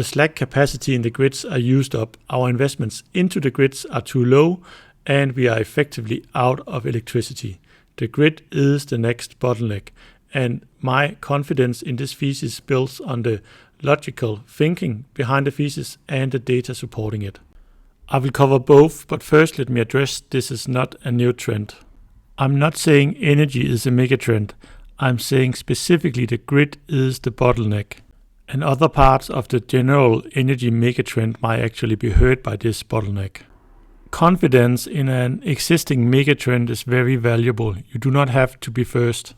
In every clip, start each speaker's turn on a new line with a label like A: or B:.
A: The slack capacity in the grids are used up, our investments into the grids are too low, and we are effectively out of electricity. The grid is the next bottleneck, and my confidence in this thesis builds on the logical thinking behind the thesis and the data supporting it. I will cover both, but first let me address this is not a new trend. I'm not saying energy is a megatrend. I'm saying specifically the grid is the bottleneck. And other parts of the general energy megatrend might actually be hurt by this bottleneck. Confidence in an existing megatrend is very valuable. You do not have to be first.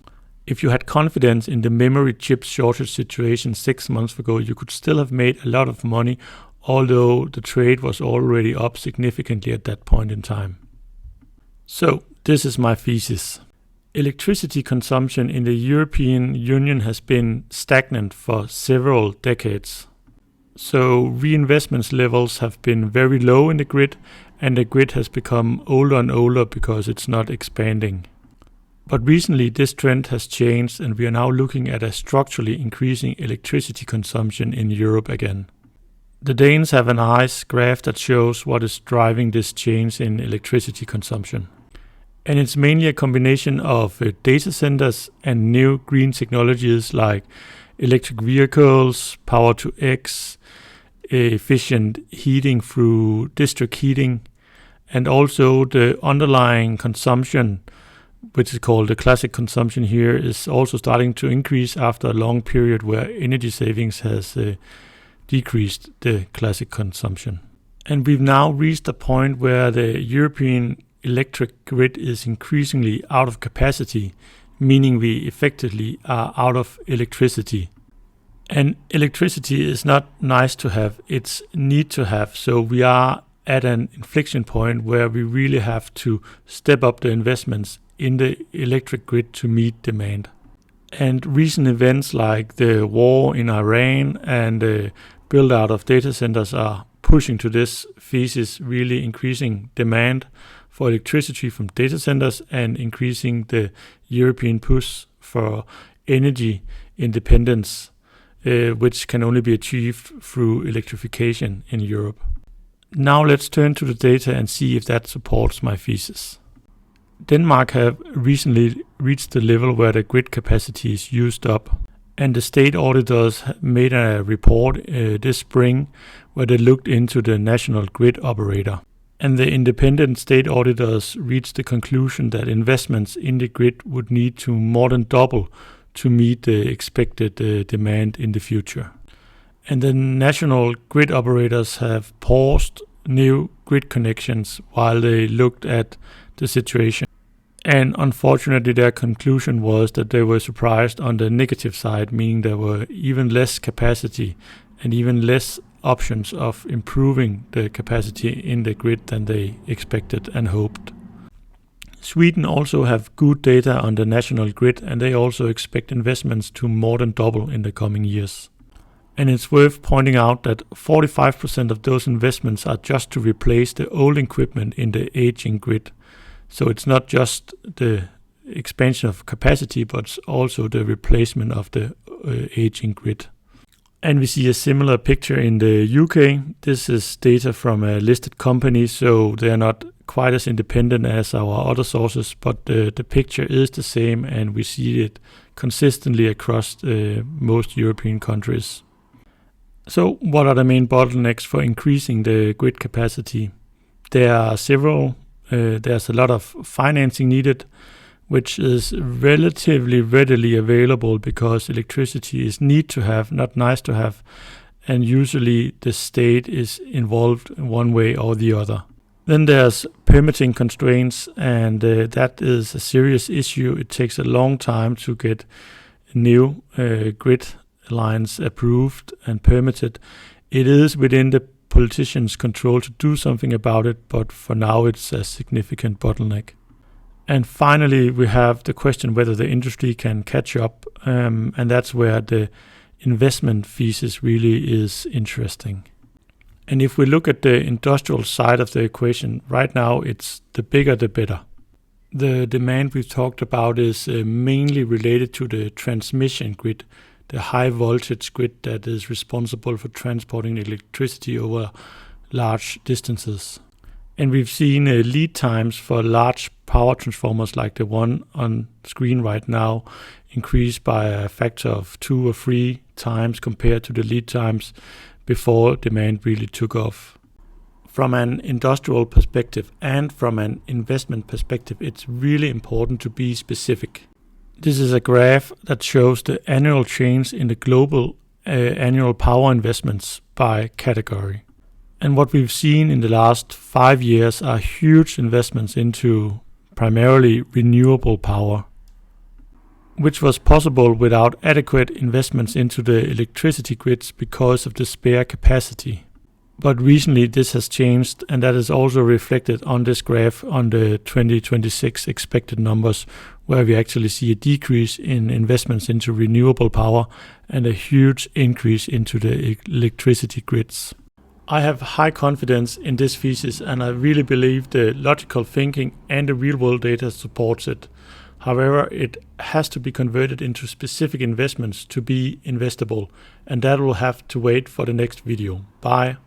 A: If you had confidence in the memory chip shortage situation 6 months ago, you could still have made a lot of money, although the trade was already up significantly at that point in time. So, this is my thesis. Electricity consumption in the European Union has been stagnant for several decades. So reinvestment levels have been very low in the grid, and the grid has become older and older because it's not expanding. But recently this trend has changed, and we are now looking at a structurally increasing electricity consumption in Europe again. The Danes have a nice graph that shows what is driving this change in electricity consumption. And it's mainly a combination of data centers and new green technologies like electric vehicles, power to X, efficient heating through district heating, and also the underlying consumption, which is called the classic consumption here, is also starting to increase after a long period where energy savings has decreased the classic consumption. And we've now reached a point where the European electric grid is increasingly out of capacity, meaning we effectively are out of electricity. And electricity is not nice to have, it's need to have. So we are at an inflection point where we really have to step up the investments in the electric grid to meet demand. And recent events like the war in Iran and the build out of data centers are pushing to this thesis, really increasing demand for electricity from data centers and increasing the European push for energy independence, which can only be achieved through electrification in Europe. Now let's turn to the data and see if that supports my thesis. Denmark have recently reached the level where the grid capacity is used up, and the state auditors made a report this spring where they looked into the national grid operator. And the independent state auditors reached the conclusion that investments in the grid would need to more than double to meet the expected demand in the future. And the national grid operators have paused new grid connections while they looked at the situation. And unfortunately, their conclusion was that they were surprised on the negative side, meaning there were even less capacity and even less options of improving the capacity in the grid than they expected and hoped. Sweden also have good data on the national grid, and they also expect investments to more than double in the coming years. And it's worth pointing out that 45% of those investments are just to replace the old equipment in the aging grid. So it's not just the expansion of capacity, but also the replacement of the aging grid. And we see a similar picture in the UK. This is data from a listed company, so they are not quite as independent as our other sources, but the picture is the same, and we see it consistently across most European countries. So what are the main bottlenecks for increasing the grid capacity? There are several. There's a lot of financing needed, which is relatively readily available because electricity is need to have, not nice to have, and usually the state is involved in one way or the other. Then there's permitting constraints, and that is a serious issue. It takes a long time to get new grid lines approved and permitted. It is within the politicians' control to do something about it, but for now it's a significant bottleneck. And finally, we have the question whether the industry can catch up, and that's where the investment thesis really is interesting. And if we look at the industrial side of the equation, right now it's the bigger the better. The demand we've talked about is mainly related to the transmission grid, the high voltage grid that is responsible for transporting electricity over large distances. And we've seen lead times for large power transformers like the one on screen right now increase by a factor of 2 or 3 times compared to the lead times before demand really took off. From an industrial perspective and from an investment perspective, it's really important to be specific. This is a graph that shows the annual change in the global annual power investments by category. And what we've seen in the last 5 years are huge investments into primarily renewable power, which was possible without adequate investments into the electricity grids because of the spare capacity. But recently this has changed, and that is also reflected on this graph on the 2026 expected numbers, where we actually see a decrease in investments into renewable power and a huge increase into the electricity grids. I have high confidence in this thesis, and I really believe the logical thinking and the real-world data supports it. However, it has to be converted into specific investments to be investable, and that will have to wait for the next video. Bye.